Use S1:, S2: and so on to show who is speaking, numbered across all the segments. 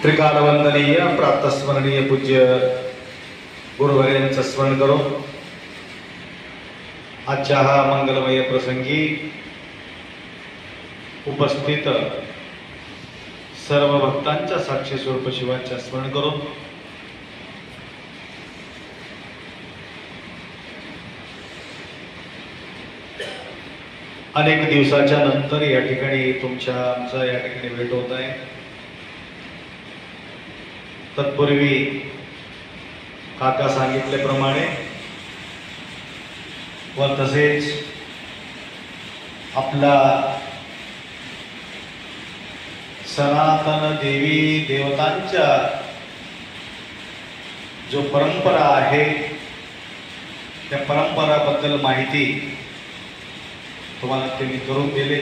S1: त्रिकालवंदनीय प्रातस्मरणीय पूज्य गुरुवर्यांचं स्मरण करो आजच्या हा मंगलमय प्रसंगी उपस्थित सर्व भक्तांच्या साक्षी स्वरूप शिवाच्या स्मरण करो. अनेक दिवसाच्या नंतर या ठिकाणी आमचा या ठिकाणी भेट होत आहे. तत्पूर्वी काका सांगितल्याप्रमाणे व तसेच आपला सनातन देवी देवतांच्या जो परंपरा आहे त्या परंपराबद्दल माहिती तुम्हाला त्यांनी करून दिले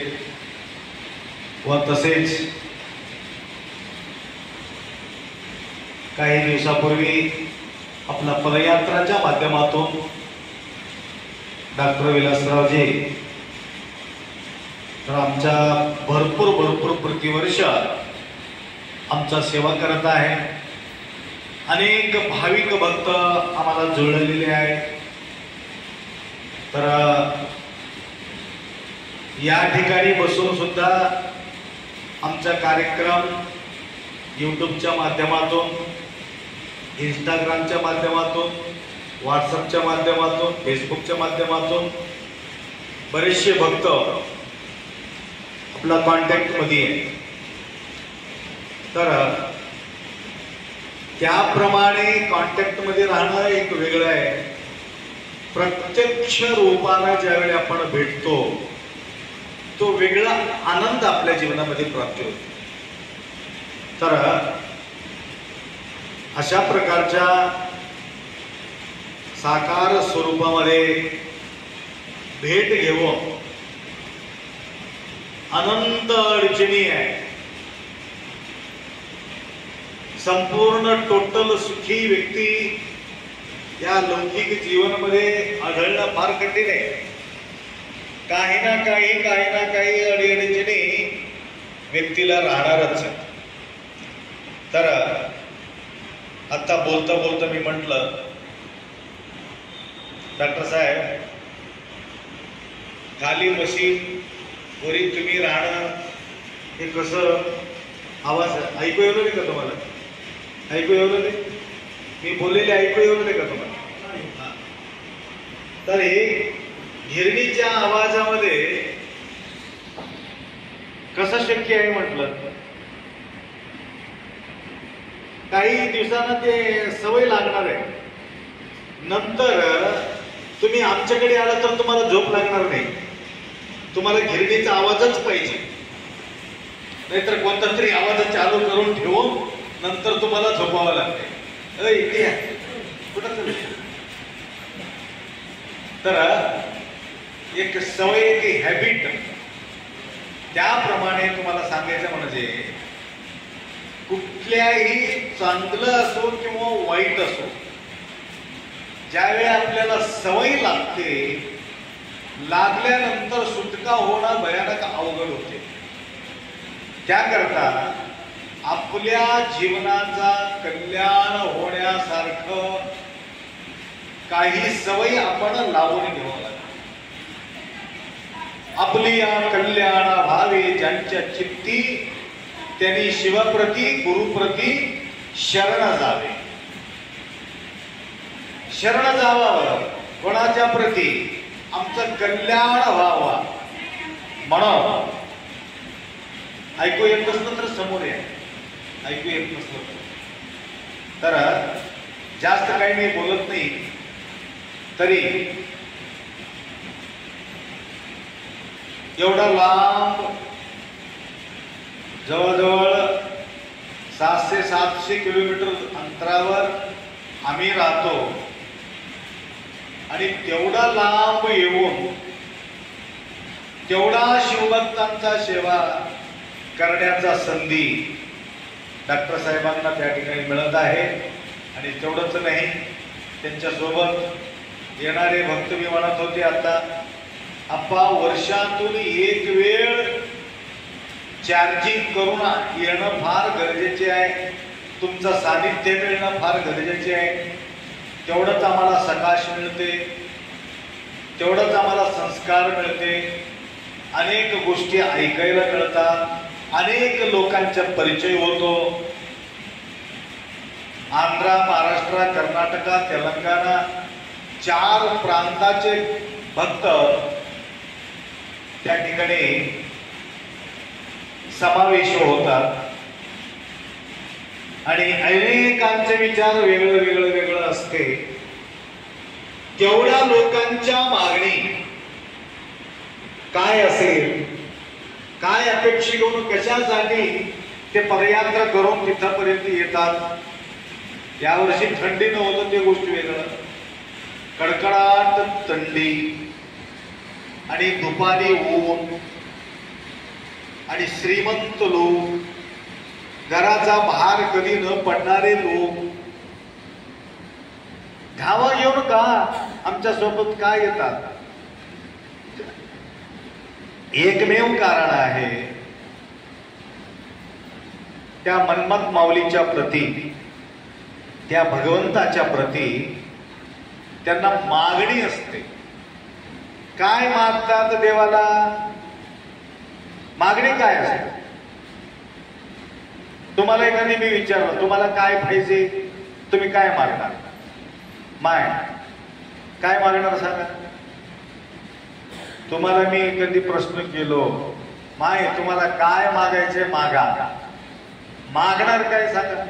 S1: व तसेच काही दिवसापूर्वी आपला पदयात्राच्या माध्यमातून डॉक्टर विलासरावजी तर आमच्या भरपूर प्रतिवर्ष आमचा सेवा करत आहे. अनेक भाविक भक्त आम्हाला जुळलेले आहेत. तर या ठिकाणी बसून सुद्धा आमचा कार्यक्रम यूट्यूबच्या माध्यमातून, इंस्टाग्रामच्या माध्यमातून, व्हॉट्सअपच्या माध्यमातून, फेसबुकच्या माध्यमातून बरेचसे भक्त आपला कॉन्टॅक्टमध्ये आहे. तर त्याप्रमाणे कॉन्टॅक्टमध्ये राहणं एक वेगळं आहे. प्रत्यक्ष रूपाने ज्यावेळी आपण भेटतो तो वेगळा आनंद आपल्या जीवनामध्ये प्राप्त होतो. तर अशा प्रकारच्या साकार स्वरूपामध्ये भेट घेऊन अनंत अडचणी आहे. संपूर्ण टोटल सुखी व्यक्ती या लौकिक जीवनामध्ये आढळणं फार कठीण आहे. काही ना काही अडचणी व्यक्तीला राहणारच. तर आता बोलता मी म्हटलं, डॉक्टर साहेब खाली मशीन वरी तुम्ही राहणं हे कसं, आवाज ऐकू येऊ नाही का तुम्हाला? ऐकू येऊ नाही? मी बोललेले ऐकू येऊ नाही का तुम्हाला? तर हे गिरणीच्या आवाजामध्ये कसं शक्य आहे म्हटलं. काही दिवसांना ते सवय लागणार आहे. नंतर तुम्ही आमच्याकडे आला तर तुम्हाला झोप लागणार नाही. तुम्हाला गिरणीचा आवाजच पाहिजे, नाहीतर कोणता तरी आवाज चालू करून ठेवून नंतर तुम्हाला झोपावं लागते. तर एक सवय, एक हॅबिट. त्याप्रमाणे तुम्हाला सांगायचं म्हणजे कुठल्याही चांगलं असो किंवा वाईट असो, ज्यावेळी आपल्याला सवय लागते, लागल्यानंतर सुटका होणं भयानक अवघड होते. त्याकरता आपल्या जीवनाचा कल्याण होण्यासारखं काही सवयी आपण लावून घ्यावं लागतात. आपली या कल्याण भावे ज्यांच्या चित्ती त्यांनी शिवप्रती गुरुप्रती शरण जावे. शरण जावावं कोणाच्या प्रती? आमचं कल्याण व्हावं म्हणून. ऐकू येत नसलं तर समोर या. ऐकू येत नसलं तर जास्त काही मी बोलत नाही. तरी एवढा लांब जवळजवळ 600-700 किलोमीटर अंतरावर आम्ही राहतो आणि तेवढा लांब येऊन तेवढा शिवभक्तांचा सेवा करण्याचा संधी डॉक्टर साहेबांना त्या ठिकाणी मिळत आहे. आणि तेवढंच नाही, त्यांच्यासोबत येणारे भक्त मी म्हणत होते आता, आप्पा वर्षातून एक वेळ चार्जिंग करून येणं फार गरजेचे आहे, तुमचं सानिध्य मिळणं फार गरजेचे आहे. तेवढंच आम्हाला सकाश मिळते, तेवढंच आम्हाला संस्कार मिळते, अनेक गोष्टी ऐकायला मिळतात, अनेक लोकांचा परिचय होतो. आंध्रा, महाराष्ट्र, कर्नाटका, तेलंगणा 4 प्रांताचे भक्त त्या ठिकाणी समावेश होतात आणि अनेकांचे विचार वेगळं असते. तेवढ्या लोकांच्या मागणी काय असेल, काय अपेक्षा घेऊन कशासाठी ते पदयात्रा करून तिथपर्यंत येतात. यावर्षी थंडी नव्हतं ते गोष्ट वेगळं, कडकडाट थंडी आणि दुपारी ऊन आणि श्रीमंत लोक, घराचा भार कधी न पडणारे लोक धावा घेऊन का आमच्या सोबत का येतात? एकमेव कारण आहे, त्या मन्मथ माऊलीच्या प्रती, त्या भगवंताच्या प्रती त्यांना मागणी असते. काय मागतात देवाला? मागणी काय असते? तुम्हाला एखादी मी विचारलं तुम्हाला काय पाहिजे, तुम्ही काय मागणार? माय काय मागणार सांगा? तुम्हाला मी कधी प्रश्न केलो, माय तुम्हाला काय मागायचे मागा, मागणार काय सांगा?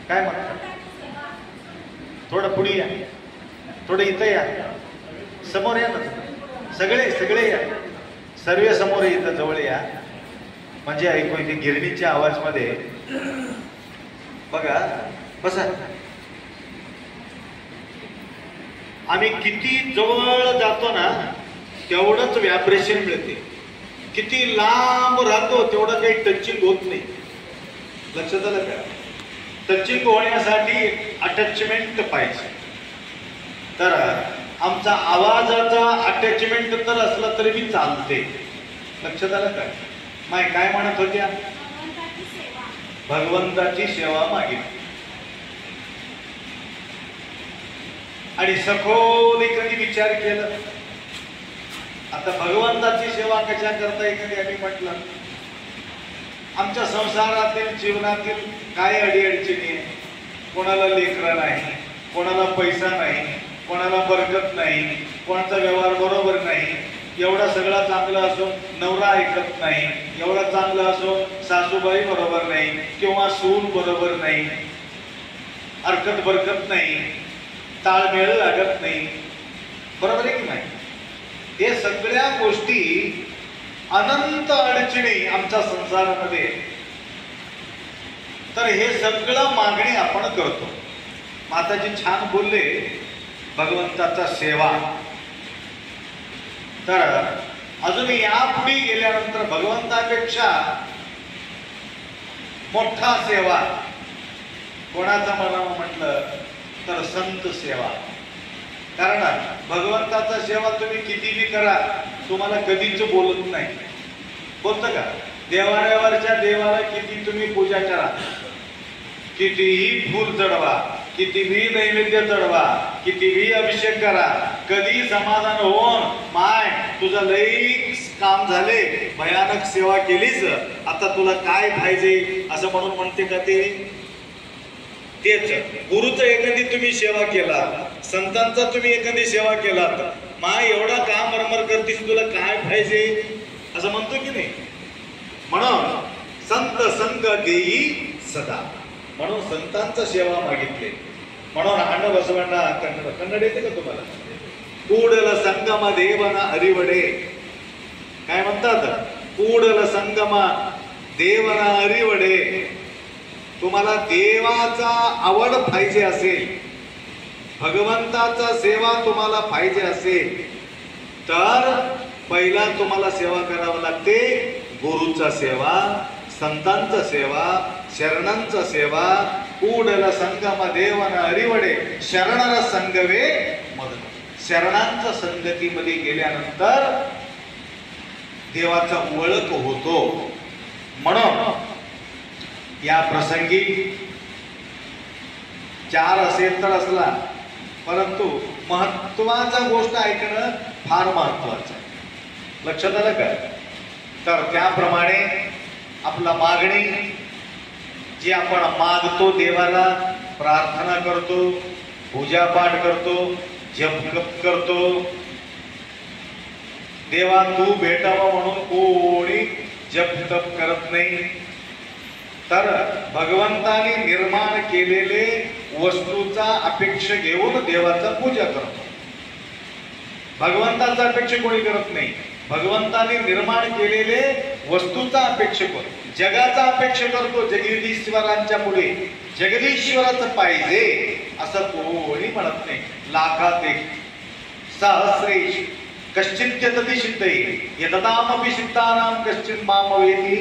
S1: काय मागणार? थोडं पुढे या, थोडं इथं या, समोर या ना, सगळे या, सर्व समोर इथं जवळ या, म्हणजे ऐकू इथे गिरणीच्या आवाजमध्ये. बघा बसा. आम्ही किती जवळ जातो ना तेवढंच व्हायब्रेशन मिळते, किती लांब राहतो तेवढं काही टचिंग होत नाही. लक्षात आलं का? टचिंग होण्यासाठी अटॅचमेंट पाहिजे. तर आमचा आवाजाचा अटॅचमेंट तर असला तरी मी चालते. लक्षात आलं का? माय काय म्हणत होत्या? भगवंताची सेवा मागितली आणि सखोल एखादी विचार केला. आता भगवंताची सेवा कशा करता एखादी आम्ही म्हटलं, आमच्या संसारातील जीवनातील काय अडीअडचणी आहे. कोणाला लेकरं नाही, कोणाला पैसा नाही, कोणाला बरकत नाही, कोणाचा व्यवहार बरोबर नाही. एवढा सगळा चांगला असो नवरा ऐकत नाही, एवढा चांगला असो सासूबाई बरोबर नाही किंवा सून बरोबर नाही, हरकत बरकत नाही, ताळमेळ लागत नाही. बरोबर आहे की नाही? हे सगळ्या गोष्टी अनंत अडचणी आमच्या संसारामध्ये. तर हे सगळं मागणी आपण करतो. माताजी छान बोलले, भगवंताचा सेवा. तर अजून यापुढे गेल्यानंतर भगवंतापेक्षा मोठा सेवा कोणाचा म्हणावं म्हटलं तर संत सेवा. कारण भगवंताचा सेवा तुम्ही कितीही करा, तुम्हाला कधीच बोलत नाही. बोलतं का? देवाऱ्यावरच्या देवाला किती तुम्ही पूजा करा, कितीही फूल चढवा, कितीही नैवेद्य चढवा, कितीही अभिषेक करा, कधी समाधान होऊन माय तुझं लई काम झाले, भयानक सेवा केलीस, आता तुला काय पाहिजे असं म्हणून म्हणते का ते? तेच गुरुचं एखादी तुम्ही सेवा केला, संतांचा तुम्ही एखादी सेवा केला, माय एवढा का मरमर करतीस, तुला काय पाहिजे असं म्हणतो की नाही? म्हणून संत संग देई सदा, म्हणून संतांचा सेवा मागितले. म्हणून हांड बसवण्णा कन्नड येते का तुम्हाला? कूडल संगम देवना हरिवडे. काय म्हणतात? कूडल संगम देवना हरिवडे. तुम्हाला देवाचा आवड पाहिजे असेल, भगवंताचा सेवा तुम्हाला पाहिजे असेल, तर पहिला तुम्हाला सेवा करावं लागते गुरुचा सेवा, संतांचा सेवा, शरणांचा सेवा. कूडल संगम देवन हरिवडे शरणर संगवे मदन. शरणांच्या संगतीमध्ये गेल्यानंतर देवाचा ओळख होतो. म्हणून या प्रसंगी 4 असेल तर असला, परंतु महत्वाचा गोष्ट ऐकणं फार महत्वाचं. लक्षात आलं का? तर त्याप्रमाणे आपला मागणी जी आपण मागतो, देवाला प्रार्थना करतो, पूजापाठ करतो, जप करतो, देवा तू भेटावा म्हणून कोणी जप तप करत नाही. तर भगवंताने निर्माण केलेले वस्तूचा अपेक्षा घेऊन देवाचा पूजा करतो. भगवंताचा अपेक्षा कोणी करत नाही. भगवंताने निर्माण केलेले वस्तूचा अपेक्षा करतो, जगाचा अपेक्षा करतो. जगदीश्वरांच्या पुढे जगदीश्वराचं पाहिजे असं कोणी म्हणत नाही. लाखात एक सहस्रेश कश्चित यतति सिद्धये यततामपि सिद्धानां कश्चित माम वेति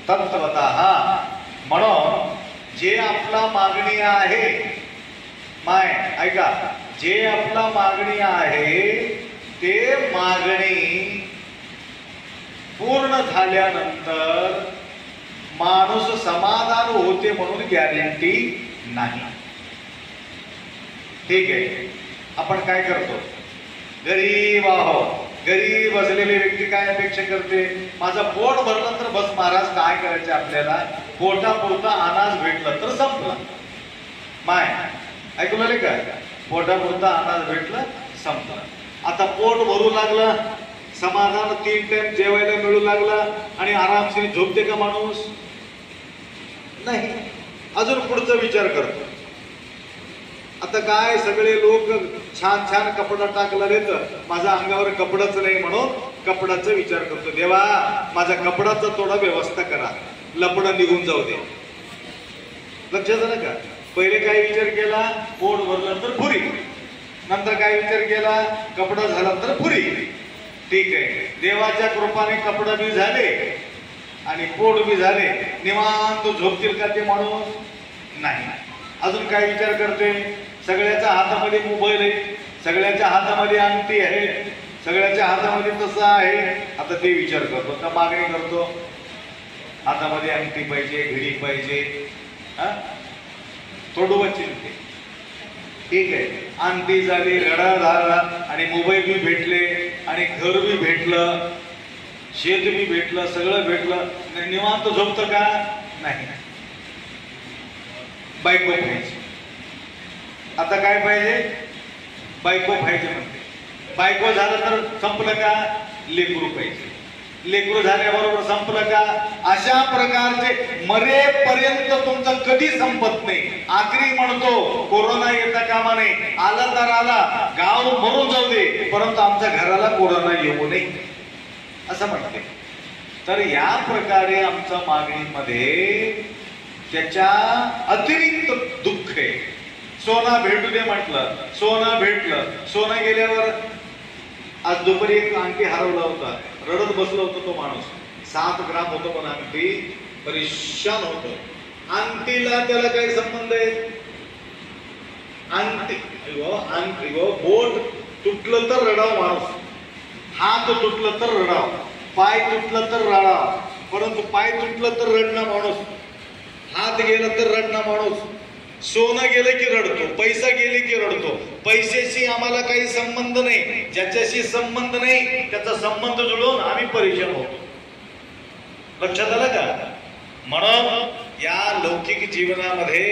S1: तत्त्वतः. म्हणून जे आपला मागणी आहे, ऐका, जे आपला मागणी आहे ते मागणी पूर्ण झाल्यानंतर माणूस समाधान होते म्हणून गॅरंटी नाही. ठीक आहे, आपण काय करतो? गरीब आहोत. गरीब असलेली व्यक्ती काय अपेक्षा करते? माझं पोट भरलं तर बस महाराज, काय करायचं आपल्याला? पोटापुरता अनाज भेटलं तर संपलं. ऐकून आले का? पोटापुरता अनाज भेटलं संपलं. आता पोट भरू लागलं, समाधान 3 टाइम जेवायला मिळू लागलं आणि आरामशीर झोपते का माणूस? नाही, अजून पुढचा विचार करतो. आता काय सगळे लोक छान छान कपडा टाकला तर माझ्या अंगावर कपडाच नाही म्हणून कपडाचा विचार करतो. देवा माझ्या कपडाचा थोडा व्यवस्था करा, लपडा निघून जाऊ दे. लक्षात आलं का? पहिले काय विचार केला? पोट भरलं तर पुरी. नंतर काय विचार केला? कपडा झाला तर पुरी. ठीक आहे, देवाच्या कृपाने कपडा बी झाले आणि पोट बी झाले, निवांत झोपतील का ते माणूस? नाही. अजून काय विचार करते? सगळ्याच्या हातामध्ये मोबाईल आहे, सगळ्याच्या हातामध्ये अंगठी आहे, सगळ्याच्या हातामध्ये तसं आहे. आता ते विचार करतो का मागणी करतो? हातामध्ये अंगठी पाहिजे, घडी पाहिजे, थोडं चिंते. ठीक आहे, अंगठी झाली, रडा झाला आणि मोबाईल बी भेटले आणि घर बी भेटलं, शेत बी भेटलं, सगळं भेटलं, निवांत झोपतं का? नाही. बायको पाहिजे. आता काय पाहिजे? बायको पाहिजे म्हणते. बायको झालं तर संपलं का? लेकरू पाहिजे. लेकरू झाल्याबरोबर संपलं का? अशा प्रकारचे मरेपर्यंत तुमचं कधी संपत नाही. आखरी म्हणतो कोरोना येता कामा नाही, आला तर आला, गाव मरून जाऊ दे, परंतु आमच्या घराला कोरोना येऊ नये असं म्हणते. तर या प्रकारे आमच्या मागणीमध्ये त्याच्या अतिरिक्त दुःख आहे. सोना भेटू दे म्हटलं, सोनं भेटलं, सोनं गेल्यावर आज दुपारी एक अंगठी हरवला होता, रडत बसला होता तो माणूस. 7 ग्राम होतो पण अंगठी, परेशान होतो. अंगठीला त्याला काही संबंध आहे? अंगठी बोट तुटलं तर रडाव माणूस, हात तुटलं तर रडाव, पाय तुटलं तर रडाव, परंतु पाय तुटलं तर रडणं माणूस, हात गेला तर रडणं माणूस, सोनं गेलं की रडतो, पैसा गेले की रडतो. पैशाशी आम्हाला काही संबंध नाही, ज्याच्याशी संबंध नाही त्याचा संबंध जुळून आम्ही परेशान होतो. लक्षात आलं का? म्हणून या लौकिक जीवनामध्ये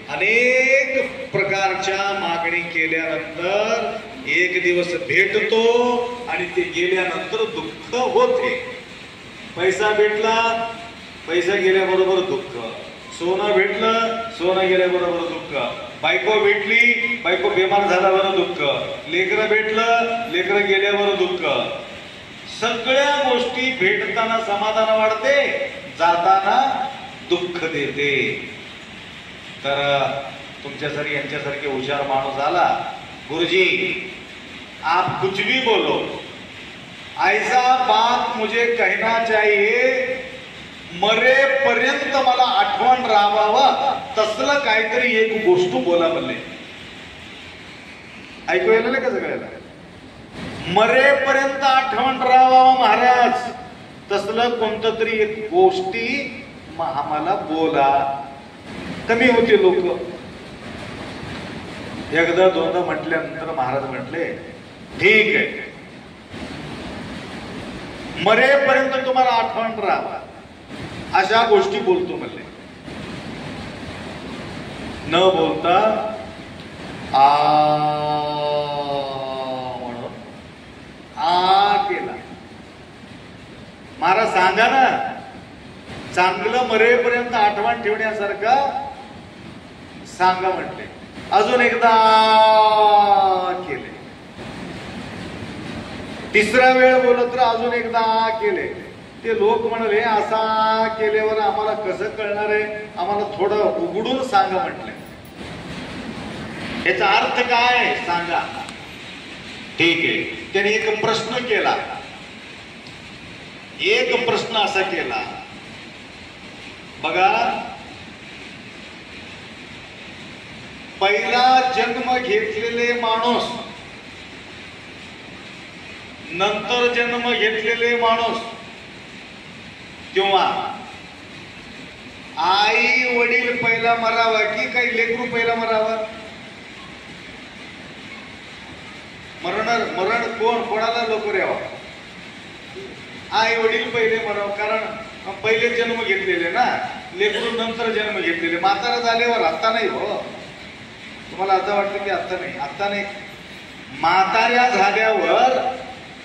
S1: अनेक प्रकारच्या मागणी केल्यानंतर एक दिवस भेटतो आणि ते गेल्यानंतर दुःख होते. पैसा भेटला, पैसा गेल्याबरोबर दुःख. सोनं भेटलं, सोनं गेल्याबरोबर दुःख. बायको भेटली, बायको बेमार झाल्यावर दुःख. लेकरं भेटलं, लेकरं गेल्यावर दुःख. सगळ्या गोष्टी भेटताना समाधान वाढते, जाताना दुःख देते. तर तुमच्यासारखे यांच्यासारखे हुशार माणूस आला, गुरुजी आप कुछ भी बोलो, ऐसा बात मुझे कहना चाहिए, मरेपर्यंत मला आठवण राहावा तसलं काहीतरी एक गोष्ट बोला म्हणले. ऐकू येईल का सगळ्याला? मरेपर्यंत आठवण राहावा महाराज, तसलं कोणतं तरी एक गोष्टी आम्हाला बोला. कमी होते लोक. एकदा दोनदा म्हटल्यानंतर महाराज म्हटले ठीक आहे, मरेपर्यंत तुम्हाला आठवण राहा अशा गोष्टी बोलतो म्हणले. न बोलता आ म्हणून आ केला. महाराज सांगा ना, चांगलं मरेपर्यंत आठवण ठेवण्यासारखं सांगा म्हटले. अजून एकदा केले. तिसरा वेळ बोलत तर अजून एकदा केले. ते लोक म्हणाले असा केल्यावर आम्हाला कसं कळणार आहे, आम्हाला थोडं उघडून सांगा म्हटले. याचा अर्थ काय सांगा. ठीक आहे. त्याने एक प्रश्न केला. एक प्रश्न असा केला बघा, पहिला जन्म घेतलेले माणूस, नंतर जन्म घेतलेले माणूस, किंवा आई वडील पहिला मरावा की काही लेकरू पहिला मरावा? मरण कोणाला लवकर यावा? आई वडील पहिले मराव, कारण पहिले जन्म घेतलेले ना, लेकरू नंतर जन्म घेतलेले. म्हातारा झाल्यावर आत्ता नाही हो. तुम्हाला आता वाटतं की आत्ता नाही, आत्ता नाही. म्हाताऱ्या झाल्यावर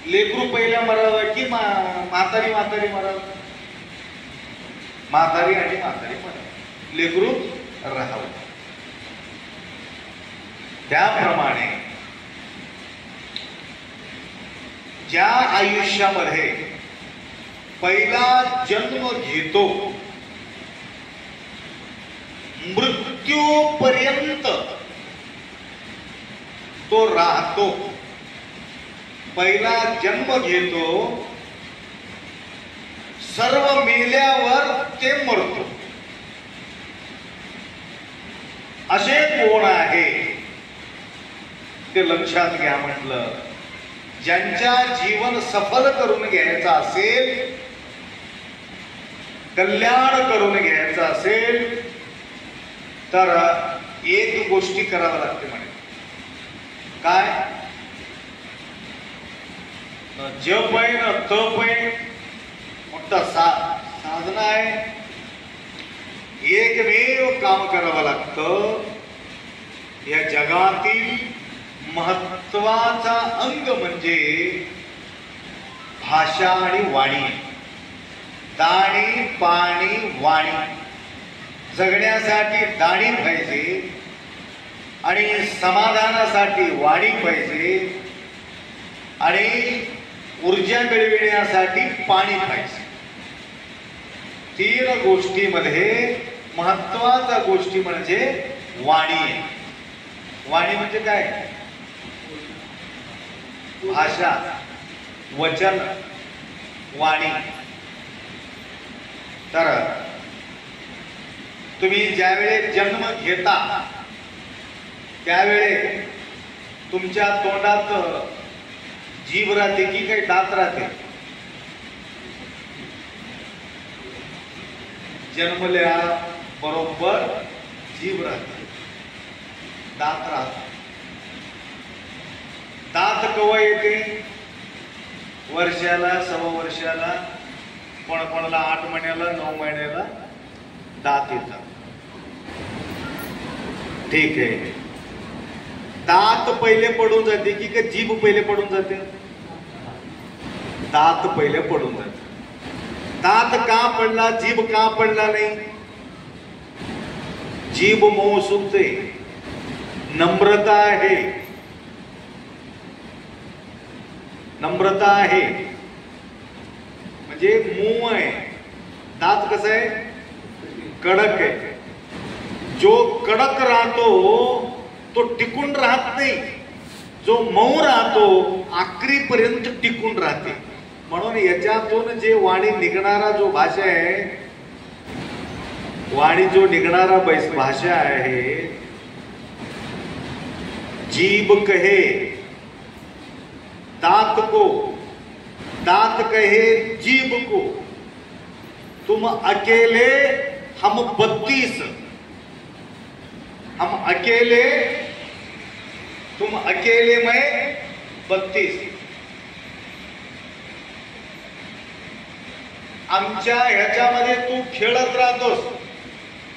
S1: लेकरू पहिला मरावं की म्हातारी मरावं? म्हातारी आणि म्हातारी मरावं, लेकरू राहावं. त्याप्रमाणे ज्या आयुष्यामध्ये पहिला जन्म घेतो, मृत्यूपर्यंत तो राहतो. पहिला जन्म घेतो, सर्व मेल्यावर ते मरतो. असे कोण आहे ते लक्षात घ्या म्हटलं. ज्यांच्या जीवन सफल करून घ्यायचं असेल, कल्याण करून घ्यायचं असेल, तर एक गोष्टी करावं लागते म्हणे. काय? न जप आहे न तप आहे, मोठा साधना आहे. एकमेव काम करावं लागतं. या जगातील महत्वाचा अंग म्हणजे भाषा आणि वाणी. दाणी पाणी वाणी. जगण्यासाठी दाणी पाहिजे आणि समाधानासाठी वाणी पाहिजे आणि ऊर्जा मिळविण्यासाठी पाणी पाहिजे. तीन गोष्टीमध्ये महत्वाच्या गोष्टी म्हणजे वाणी. वाणी म्हणजे काय? भाषा, वचन, वाणी. तर तुम्ही ज्यावेळेस जन्म घेता त्यावेळे तुमच्या तोंडात जीभ राहते की काही दात राहते? जन्मल्या बरोबर जीभ राहते, दात राहते. दात केव्हा येते? वर्षाला, सव्वा वर्षाला, कोणाला 8 महिन्याला, 9 महिन्याला दात येतात. ठीक आहे. दात पहिले पडून जाते की का जीभ पहिले पडून जाते? दात पहिले पडून जाते. दात का पडला, जीभ का पडला नाही? जीभ मऊ सुकते, नम्रता आहे, नम्रता आहे म्हणजे मऊ आहे. दात कसं आहे? कडक आहे. जो कडक राहतो तो टिकून राहत नाही, जो मऊ राहतो आखरीपर्यंत टिकून राहते. म्हणून याच्यातून जे वाणी निघणारा जो भाषा आहे, वाणी जो निघणारा भाषा आहे, जीभ कहे दात को दांत कहे जीभ को, तुम अकेले हम 32, हम अकेले तुम अकेले मैं 32. आमच्या ह्याच्यामध्ये तू खेळत राहतोस,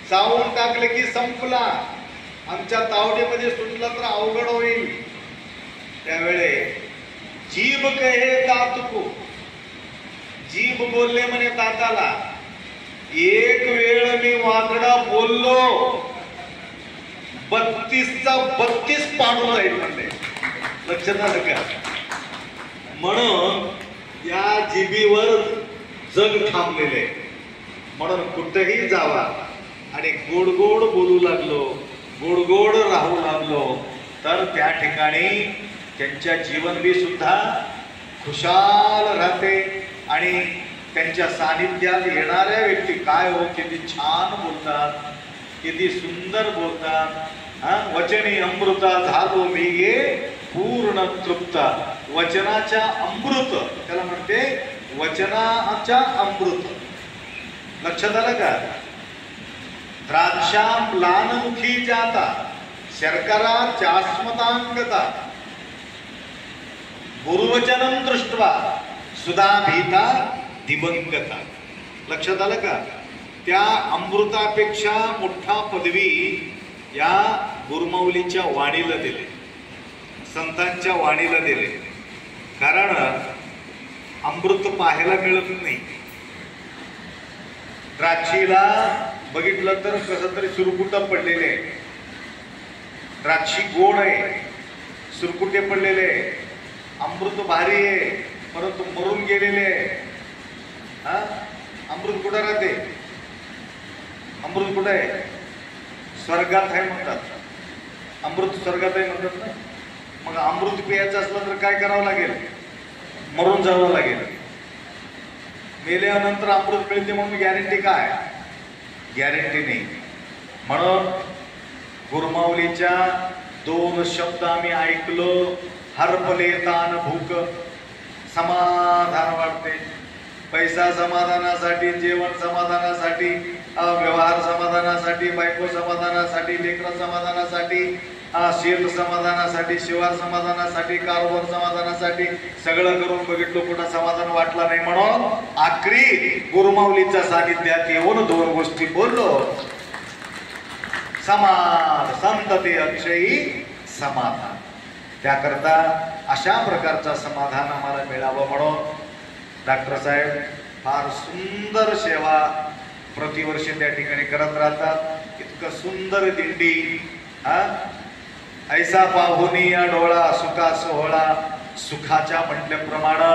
S1: चावून टाकले की संपला, आमच्या तावडीमध्ये सुटला तर अवघड होईल. त्यावेळे जीभ कहे दात को, जीभ बोलले म्हणे दाताला, एक वेळ मी वाकडा बोललो 32चा 32 पाडून जाईल म्हणले. लक्षात आलं का? म्हणून या जिभेवर जग थांबलेले. म्हणून कुठेही जावा आणि गोड गोड बोलू लागलो, गोड गोड राहू लागलो, तर त्या ठिकाणी त्यांच्या जीवनबी सुद्धा खुशाल राहते. आणि त्यांच्या सानिध्यात येणाऱ्या व्यक्ती काय हो, किती छान बोलतात, किती सुंदर बोलतात. वचनी अमृता झालो मी गे पूर्ण तृप्त. वचनाच्या अमृत त्याला म्हणते, वचनाच्या अमृत. लक्षात आलं का? द्राक्षाम लानमुखी जाता शर्करा चास्मतांगता, गुरुवचनम दृष्ट्वा सुधा भीता दिवंगता. लक्षात आलं का? त्या अमृतापेक्षा मोठा पदवी या गुरुमाऊलीच्या वाणीला दिले, संतांच्या वाणीला दिले. कारण अमृत पाहायला मिळत नाही. द्राक्षीला बघितलं तर कसं तरी सुरकुट पडलेले, द्राक्षी गोड आहे, सुरकुटे पडलेले, अमृत भारी आहे, परंतु मरून गेलेले. अमृत कुठं राहते? अमृत कुठं आहे? स्वर्गात आहे म्हणतात. अमृत स्वर्गात आहे म्हणतात ना. मग अमृत प्यायचं असलं तर काय करावं लागेल? मरून जावं लागेल. मेल्यानंतर अमृत मिळते म्हणून गॅरंटी काय? गॅरंटी नाही. म्हणून गुरुमाऊलीच्या 2 शब्द आम्ही ऐकलो, हरपले तान भूक, समाधान वाटते. पैसा समाधानासाठी, जेवण समाधानासाठी, व्यवहार समाधानासाठी, बायको समाधानासाठी, लेकर समाधानासाठी, शेत समाधानासाठी, शिवार समाधानासाठी, कारभार समाधानासाठी सगळं करून बघितलं, कुठं समाधान वाटलं नाही. म्हणून आखरी गुरुमाऊलीच्या सानिध्यात येऊन 2 गोष्टी बोललो, समाध संतते अक्षयी समाधान. त्याकरता अशा प्रकारचा समाधान आम्हाला मिळावं म्हणून डॉक्टर साहेब फार सुंदर सेवा प्रतिवर्षी त्या ठिकाणी करत राहतात. इतकं सुंदर दिंडी, ऐसा पाहुनी या डोळा सुखा सोहळा. सुखाच्या म्हटल्याप्रमाणे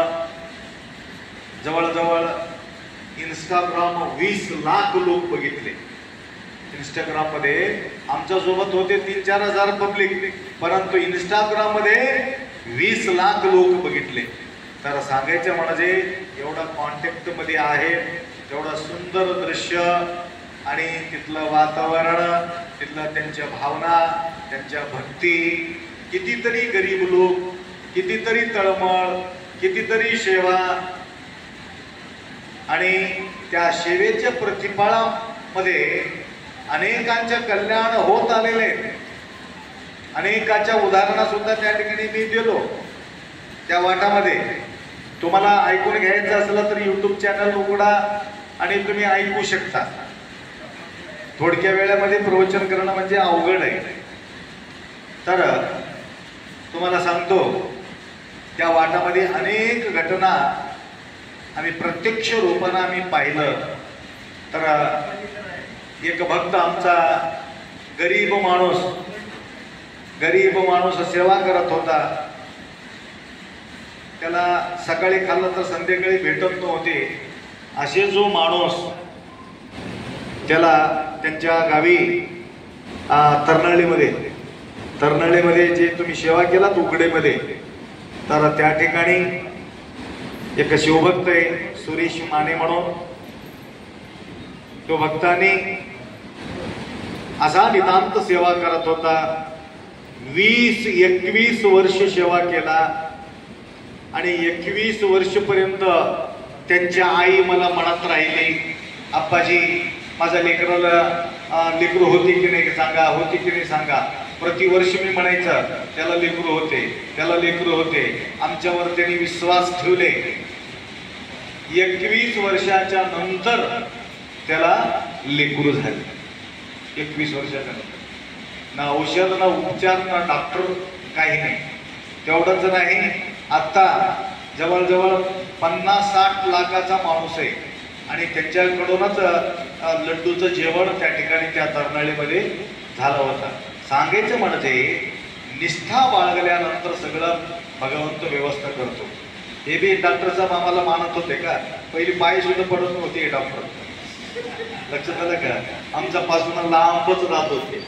S1: जवळजवळ इंस्टाग्राम 20 लाख लोक बघितले. इंस्टाग्राम मध्ये आमच्या सोबत होते 3-4 हजार पब्लिक, परंतु इंस्टाग्राम मध्ये 20 लाख लोक बघितले. तर सांगायचं म्हणजे एवढा कॉन्टॅक्ट मध्ये आहे, एवढं सुंदर दृश्य आणि तिथलं वातावरण, तिथलं त्यांच्या भावना, त्यांच्या भक्ती. कितीतरी गरीब लोक, कितीतरी तळमळ, कितीतरी सेवा, आणि त्या सेवेच्या प्रतिफळामध्ये अनेकांचे कल्याण होत आलेले. अनेकाच्या उदाहरणं सुद्धा त्या ठिकाणी मी दिलो त्या वाटामध्ये. तुम्हाला ऐकून घ्यायचं असलं तर YouTube चॅनल उघडा आणि तुम्ही ऐकू शकता. थोडक्या वेळामध्ये प्रवचन करणं म्हणजे अवघड आहे. तर तुम्हाला सांगतो, त्या वाटामध्ये अनेक घटना आम्ही प्रत्यक्ष रूपानं आम्ही पाहिलं. तर एक भक्त आमचा गरीब माणूस सेवा करत होता. त्याला सकाळी खाल्लं तर संध्याकाळी भेटत नव्हते. असे जो माणूस, त्याला त्यांच्या गावी तर्नाळीमध्ये जे तुम्ही सेवा केलात उघडेमध्ये, तर त्या ठिकाणी एक शिवभक्त आहे सुरेश माने म्हणून. तो भक्ताने असा नितांत सेवा करत होता. 20-21 वर्ष सेवा केला. आणि 21 वर्षपर्यंत त्यांच्या आई मला मनात राहिली. आप्पाजी माझ्या लेकराला लेकरू होती की नाही सांगा, होती की नाही सांगा. प्रतिवर्षी मी म्हणायचं त्याला लेकरू होते, त्याला लेकरू होते. आमच्यावर त्यांनी विश्वास ठेवले. 21 वर्षाच्या नंतर त्याला लेकरू झाले. 21 वर्षाच्या नंतर ना औषध ना उपचार ना डॉक्टर काही नाही. तेवढंच नाही, आता जवळजवळ 50-60 लाखाचा माणूस आहे आणि त्यांच्याकडूनच लड्डूचं जेवण त्या ठिकाणी त्या तरुणाईमध्ये झालं होतं. सांगायचं म्हणजे निष्ठा बाळगल्यानंतर सगळं भगवंत व्यवस्था करतो. हे बी डॉक्टरचा मामाला मानत होते का? पहिली पाय सुद्धा पडत नव्हते डॉक्टर. लक्षात आलं का? आमच्या पासून लांबच राहत होते.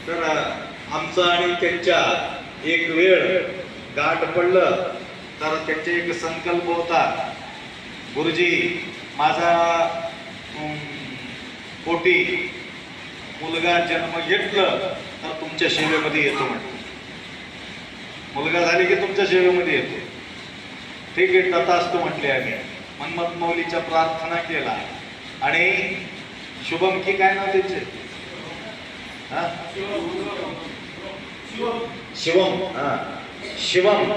S1: तर आमचा आणि त्यांच्या एक वेळ गाठ पडलं तर त्यांचा एक संकल्प होता, गुरुजी माझा पोटी मुलगा जन्म घेतलं तर तुमच्या सेवेमध्ये येतो म्हटलं. मुलगा झाले की तुमच्या सेवेमध्ये येतो. ठीक आहे, तथास्तु म्हटले. आम्ही मन्मथ मौलीच्या प्रार्थना केला आणि शुभम की काय नाव त्याचे, शिवम, शिवम,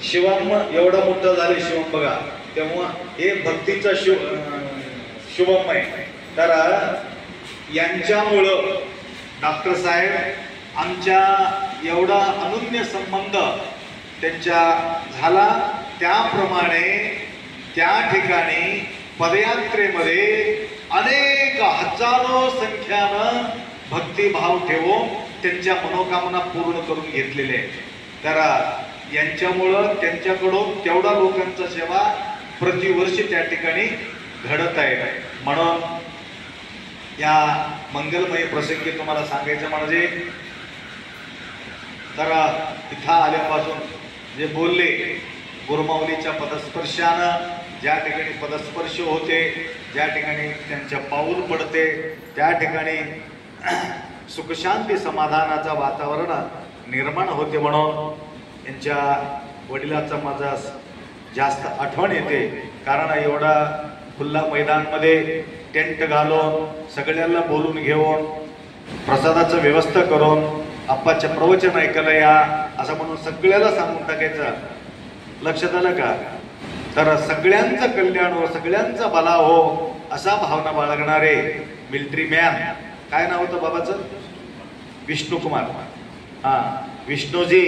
S1: शिवम एवढा मोठा झाले शिवम बघा. तेव्हा हे भक्तीचा शुभम आहे. तर यांच्यामुळं डॉक्टर साहेब आमच्या एवढा अनन्य संबंध त्यांच्या झाला. त्याप्रमाणे त्या ठिकाणी पदयात्रेमध्ये अनेक हजारो संख्यानं भक्तिभाव ठेवून त्यांच्या मनोकामना पूर्ण करून घेतलेले आहेत. तर यांच्यामुळं त्यांच्याकडून तेवढा लोकांचा सेवा प्रतिवर्षी त्या ठिकाणी घडत आहे. म्हणून या मंगलमय प्रसंगी तुम्हाला सांगायचं म्हणजे तर इथं आल्यापासून जे बोलले, गुरुमाऊलीच्या पदस्पर्शानं ज्या ठिकाणी पदस्पर्श होते, ज्या ठिकाणी त्यांच्या पाऊल पडते, त्या ठिकाणी सुखशांती समाधानाचं वातावरण निर्माण होते. म्हणून यांच्या वडिलाचा माझा जास्त आठवण येते. कारण एवढा खुल्ला मैदानमध्ये टेंट घालून सगळ्यांना बोलून घेऊन प्रसादाचं व्यवस्था करून आप्पाचं प्रवचन ऐकायला या असं म्हणून सगळ्याला सांगून टाकायचं. लक्षात आलं का? तर सगळ्यांचं कल्याण हो, सगळ्यांचा भला हो असा भावना बाळगणारे मिलिटरी मॅन. काय नाव होतं बाबाचं? विष्णुकुमार. विष्णूजी.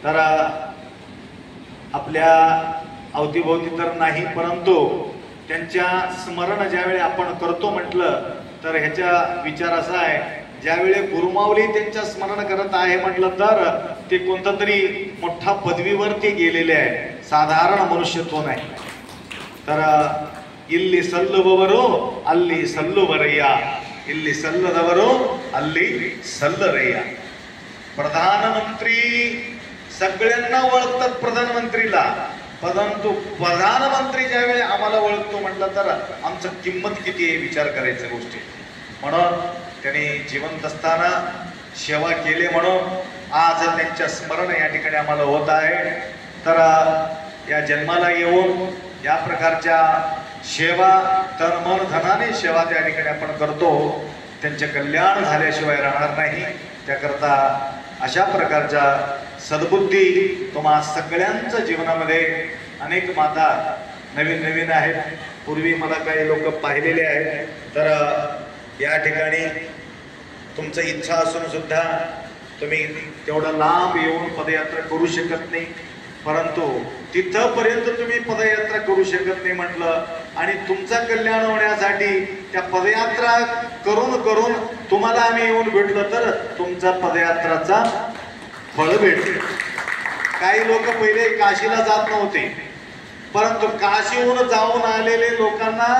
S1: तर आपल्या अवतीभोवती तर नाही, परंतु त्यांच्या स्मरण ज्यावेळी आपण करतो म्हटलं तर ह्याचा विचार असा आहे, ज्यावेळी गुरुमाऊली त्यांच्या स्मरण करत आहे म्हटलं तर ते कोणता तरी मोठा पदवीवरती गेलेले आहे, साधारण मनुष्यत्व नाही. तर इल्ली सल्लुबವರು ಅಲ್ಲಿ ಸಲ್ಲುವರಯ್ಯ, ಇಲ್ಲಿ ಸಲ್ಲದವರು ಅಲ್ಲಿ सल्लरಯ್ಯ. प्रधानमंत्री सगळ्यांना ओळखतात प्रधानमंत्रीला, परंतु प्रधानमंत्री ज्यावेळी आम्हाला ओळखतो म्हटलं तर आमचं किंमत किती आहे विचार करायच्या गोष्टी. म्हणून त्यांनी जिवंत असताना सेवा केली म्हणून आज त्यांच्या स्मरण या ठिकाणी आम्हाला होत आहे. तर या जन्माला येऊन या प्रकारच्या सेवा तन मन धनाने सेवा त्या ठिकाणी आपण करतो. त्यांचे कल्याण झाल्याशिवाय राहणार नाही. त्याकरता अशा प्रकारच्या सद्बुद्धी तुम्हा सगळ्यांच्या जीवनामध्ये. अनेक माता नवीन नवीन आहेत, पूर्वी मला काही लोक पाहिलेले आहेत. तर या ठिकाणी तुमचं इच्छा असून सुद्धा तुम्ही तेवढा लांब येऊन पदयात्रा करू शकत नाही, परंतु तिथपर्यंत तुम्ही पदयात्रा करू शकत नाही म्हटलं आणि तुमचं कल्याण होण्यासाठी त्या पदयात्रा करून करून तुम्हाला आम्ही येऊन भेटलो तर तुमचा पदयात्राचा फळ भेटते. काही लोक पहिले काशीला जात नव्हते, परंतु काशीहून जाऊन आलेले लोकांना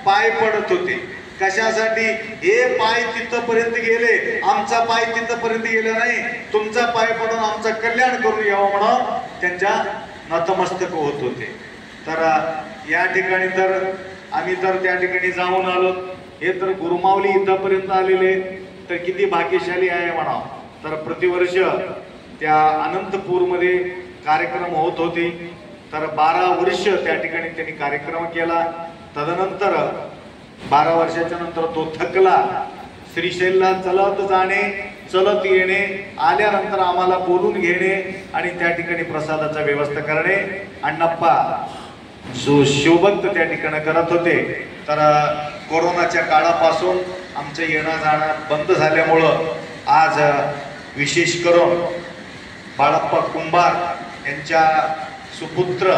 S1: पाय पडत होते. कशासाठी? हे पाय तिथपर्यंत गेले, आमचा पाय तिथपर्यंत गेला नाही, तुमचा पाय पडून आमचं कल्याण करून यावं म्हणून त्यांच्या नतमस्तक होत होते. तर या ठिकाणी तर आम्ही तर त्या ठिकाणी जाऊन आलो. हे तर गुरुमाऊली इथपर्यंत आलेले तर किती भाग्यशाली आहे म्हणा. तर प्रतिवर्ष त्या अनंतपूरमध्ये कार्यक्रम होत होते. तर 12 वर्ष त्या ठिकाणी त्यांनी कार्यक्रम केला. तदनंतर 12 वर्षाच्या नंतर तो थकला. श्रीशैलला चलत जाणे, चलत येणे, आल्यानंतर आम्हाला बोलून घेणे आणि त्या ठिकाणी प्रसादाचा व्यवस्था करणे. अण्णप्पा जो शिवभक्त त्या ठिकाणी करत होते. तर कोरोनाच्या काळापासून आमचं येणं जाणं बंद झाल्यामुळं आज विशेष करून बाळप्पा कुंभार यांच्या सुपुत्र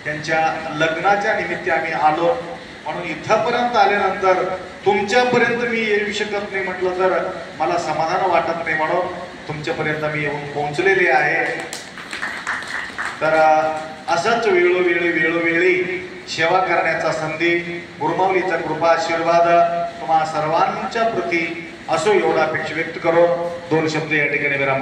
S1: त्यांच्या लग्नाच्या निमित्त आम्ही आलो. म्हणून इथपर्यंत आल्यानंतर तुमच्यापर्यंत मी येऊ शकत नाही म्हटलं तर मला समाधान वाटत नाही, म्हणून तुमच्यापर्यंत मी येऊन पोहोचलेले आहे. तर असंच वेळोवेळी सेवा करण्याचा संधी गुरुमाऊलीचा कृपा आशीर्वाद तुम्हा सर्वांच्या प्रती असो एवढा अपेक्षा व्यक्त करून 2 शब्द या ठिकाणी विराम.